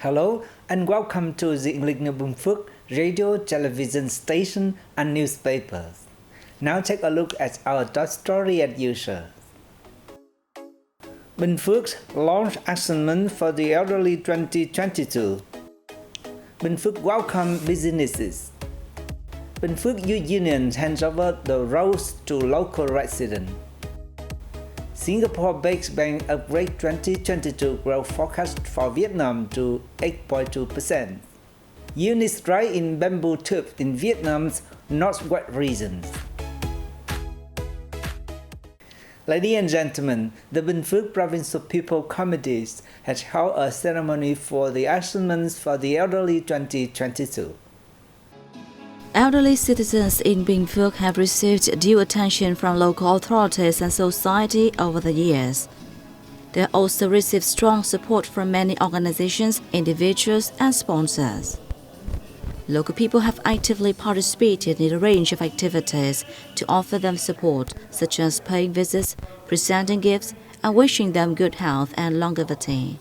Hello and welcome to the English Binh Phuoc radio, television station and newspapers. Now take a look at our top story as usual. Binh Phuoc launched assessment for the elderly 2022. Binh Phuoc welcome businesses. Binh Phuoc Youth Union hands over the roles to local residents. Singapore-based bank upgrade 2022 growth forecast for Vietnam to 8.2%. Unit strike in bamboo tube in Vietnam's northwest regions. Ladies and gentlemen, the Binh Phuoc Provincial People Committees has held a ceremony for the assessments for the elderly 2022. Elderly citizens in Binh Phuoc have received due attention from local authorities and society over the years. They also received strong support from many organizations, individuals, and sponsors. Local people have actively participated in a range of activities to offer them support, such as paying visits, presenting gifts, and wishing them good health and longevity.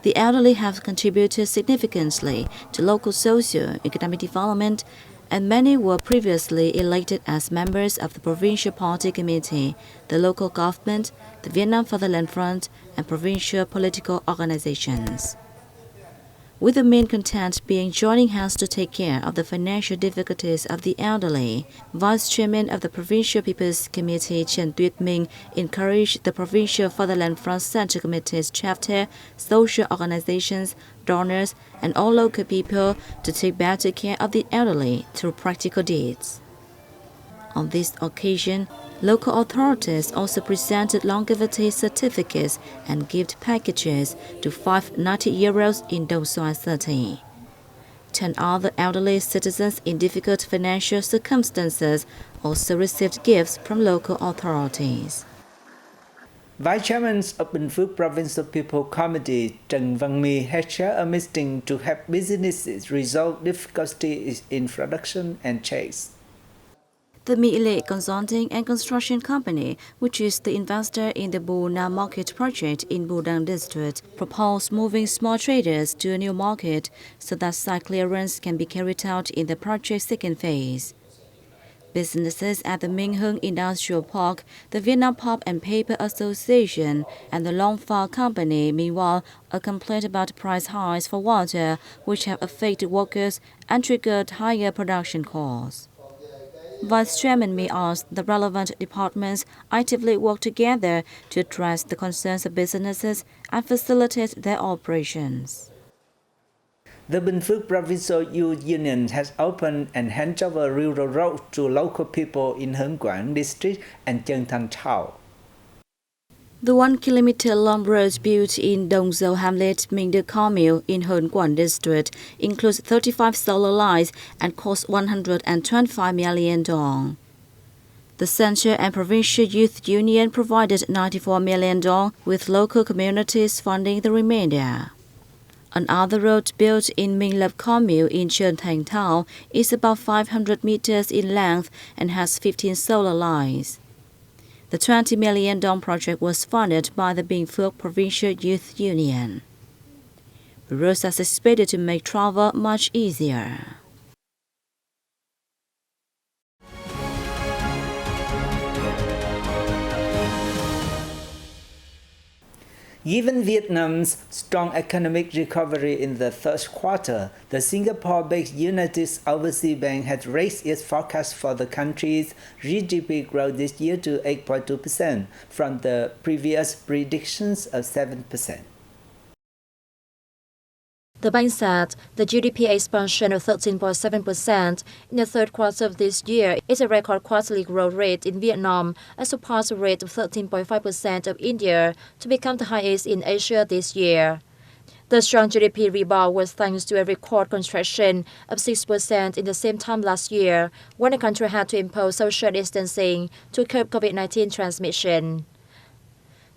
The elderly have contributed significantly to local socio-economic development, and many were previously elected as members of the Provincial Party Committee, the local government, the Vietnam Fatherland Front, and provincial political organizations. With the main content being joining hands to take care of the financial difficulties of the elderly, Vice Chairman of the Provincial People's Committee Trần encouraged the Provincial Fatherland Front Central Committee's chapter, social organizations, donors, and all local people to take better care of the elderly through practical deeds. On this occasion, local authorities also presented longevity certificates and gift packages to 5 90-year-olds in Dong Xoai 30. 10 other elderly citizens in difficult financial circumstances also received gifts from local authorities. Vice Chairman of Binh Phuoc Provincial People Committee Trần Văn My has chaired a meeting to help businesses resolve difficulties in production and chase. The My Lệ Consulting and Construction Company, which is the investor in the Bu Nam Market project in Bu Dang district, proposed moving small traders to a new market so that site clearance can be carried out in the project's second phase. Businesses at the Minh Hưng Industrial Park, the Vietnam Pulp and Paper Association, and the Long Pha Company, meanwhile, a complaint about price highs for water, which have affected workers and triggered higher production costs. Vice Chairman may ask the relevant departments actively work together to address the concerns of businesses and facilitate their operations. The Binh Phuoc Provincial Youth Union has opened and handed over rural roads to local people in Hương Quảng district and Chân Thanh Town. The 1-kilometer-long road built in Dong Dâu Hamlet, Minh Đức Commune in Hương Quảng district includes 35 solar lights and costs $125 million. The Central and Provincial Youth Union provided $94 million, with local communities funding the remainder. Another road built in Minh Lập Commune in Trần Thành Town is about 500 meters in length and has 15 solar lights. The $20 million project was funded by the Binh Phuoc Provincial Youth Union. The roads are expected to make travel much easier. Given Vietnam's strong economic recovery in the third quarter, the Singapore-based United Overseas Bank has raised its forecast for the country's GDP growth this year to 8.2% from the previous predictions of 7%. The bank said the GDP expansion of 13.7% in the third quarter of this year is a record quarterly growth rate in Vietnam and surpassed the rate of 13.5% of India to become the highest in Asia this year. The strong GDP rebound was thanks to a record contraction of 6% in the same time last year, when the country had to impose social distancing to curb COVID-19 transmission.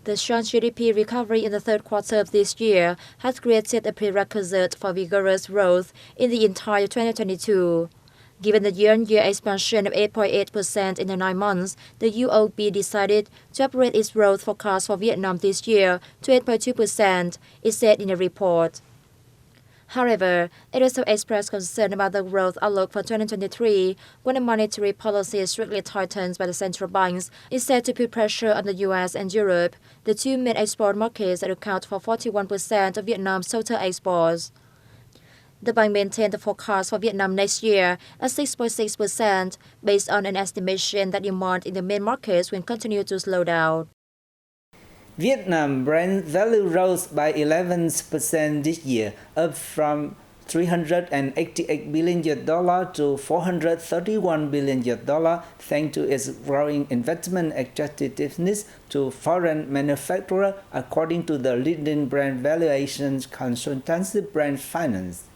The strong GDP recovery in the third quarter of this year has created a prerequisite for vigorous growth in the entire 2022. Given the year-on-year expansion of 8.8% in the 9 months, the UOB decided to upgrade its growth forecast for Vietnam this year to 8.2%, it said in a report. However, it also expressed concern about the growth outlook for 2023 when the monetary policy is strictly tightened by the central banks is said to put pressure on the US and Europe, the two main export markets that account for 41% of Vietnam's total exports. The bank maintained the forecast for Vietnam next year at 6.6% based on an estimation that demand in the main markets will continue to slow down. Vietnam brand value rose by 11% this year, up from $388 billion to $431 billion, thanks to its growing investment attractiveness to foreign manufacturers, according to the leading brand valuation consultancy Brand Finance.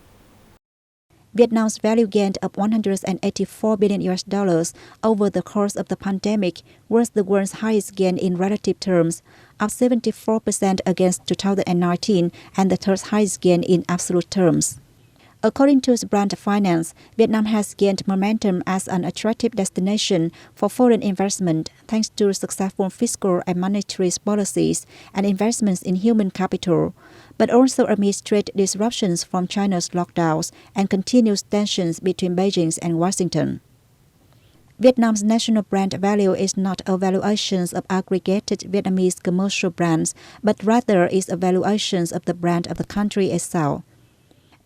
Vietnam's value gain of $184 billion over the course of the pandemic was the world's highest gain in relative terms, up 74% against 2019 and the third highest gain in absolute terms. According to Brand Finance, Vietnam has gained momentum as an attractive destination for foreign investment thanks to successful fiscal and monetary policies and investments in human capital, but also amidst trade disruptions from China's lockdowns and continuous tensions between Beijing and Washington. Vietnam's national brand value is not a valuation of aggregated Vietnamese commercial brands, but rather is a valuation of the brand of the country itself.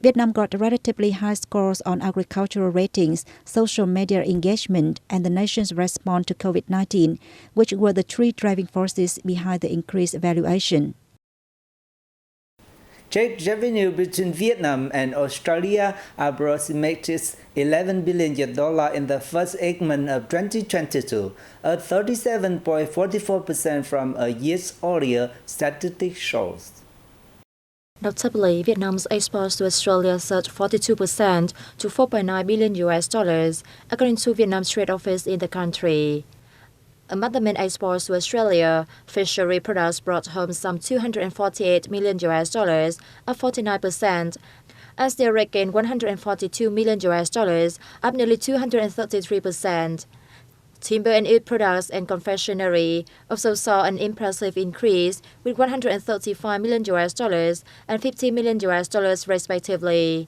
Vietnam got relatively high scores on agricultural ratings, social media engagement, and the nation's response to COVID-19, which were the three driving forces behind the increased valuation. Trade revenue between Vietnam and Australia approximated $11 billion in the first 8 months of 2022, a 37.44% from a year earlier, statistics shows. Notably, Vietnam's exports to Australia surged 42% to $4.9 billion, according to Vietnam's trade office in the country. Among the main exports to Australia, fishery products brought home some $248 million, up 49%, as they regained $142 million, up nearly 233%. Timber and wood products and confectionery also saw an impressive increase with $135 million and $50 million respectively.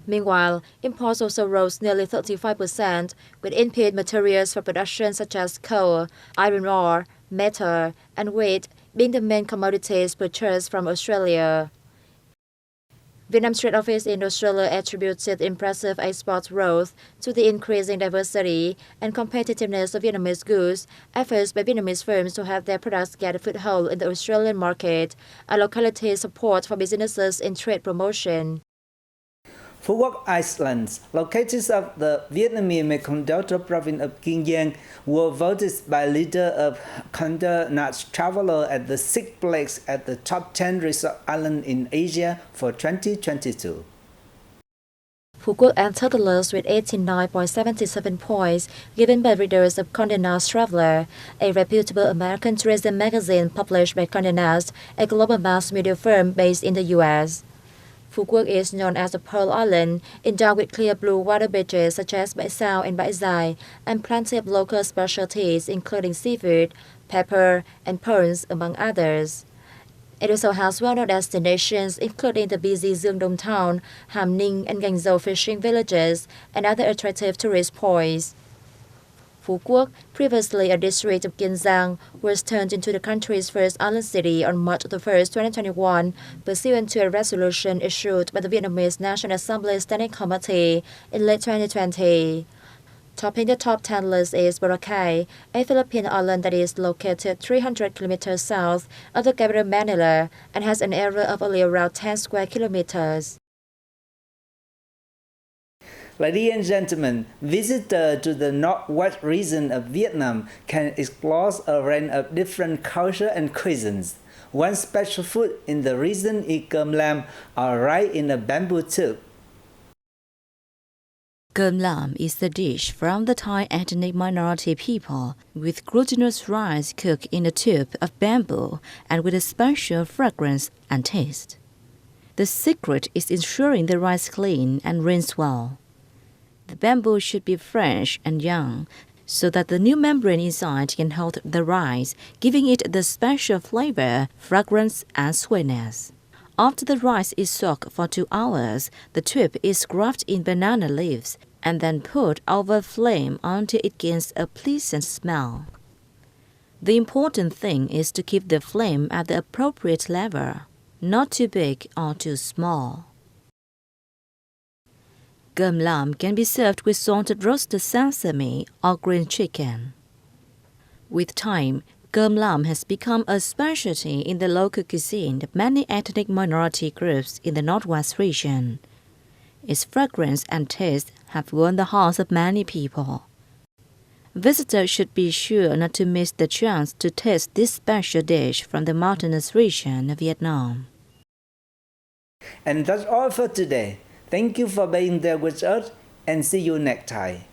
Meanwhile, imports also rose nearly 35%, with input materials for production such as coal, iron ore, metal, and wheat being the main commodities purchased from Australia. Vietnam's trade office in Australia attributed impressive export growth to the increasing diversity and competitiveness of Vietnamese goods, efforts by Vietnamese firms to have their products get a foothold in the Australian market, and locality support for businesses in trade promotion. Phuoc Islands, located off the Vietnamese Mekong Delta province of Kiên Giang, were voted by leader of Condé Nast Traveler at the 6th place at the top 10 resort island in Asia for 2022. Phu Quoc entered the list with 89.77 points given by readers of Condé Nast Traveler, a reputable American tourism magazine published by Condé Nast, a global mass media firm based in the U.S. Phu Quoc is known as a Pearl Island, endowed with clear blue water beaches such as Bai Sao and Bai Zai, and plenty of local specialties including seafood, pepper, and prawns, among others. It also has well-known destinations including the busy Dương Đông town, Ham Ninh and Gành Dầu fishing villages, and other attractive tourist points. Phu Quoc, previously a district of Kiên Giang, was turned into the country's first island city on March 1, 2021, pursuant to a resolution issued by the Vietnamese National Assembly Standing Committee in late 2020. Topping the top 10 list is Boracay, a Philippine island that is located 300 kilometers south of the capital Manila and has an area of only around 10 square kilometers. Ladies and gentlemen, visitors to the northwest region of Vietnam can explore a range of different cultures and cuisines. One special food in the region is cơm lam, or rice in a bamboo tube. Cơm lam is a dish from the Thai ethnic minority people with glutinous rice cooked in a tube of bamboo and with a special fragrance and taste. The secret is ensuring the rice clean and rinsed well. The bamboo should be fresh and young, so that the new membrane inside can hold the rice, giving it the special flavor, fragrance, and sweetness. After the rice is soaked for 2 hours, the tube is wrapped in banana leaves and then put over a flame until it gains a pleasant smell. The important thing is to keep the flame at the appropriate level, not too big or too small. Cơm lam can be served with salted roasted sesame or green chicken. With time, cơm lam has become a specialty in the local cuisine of many ethnic minority groups in the Northwest region. Its fragrance and taste have won the hearts of many people. Visitors should be sure not to miss the chance to taste this special dish from the mountainous region of Vietnam. And that's all for today. Thank you for being there with us and see you next time.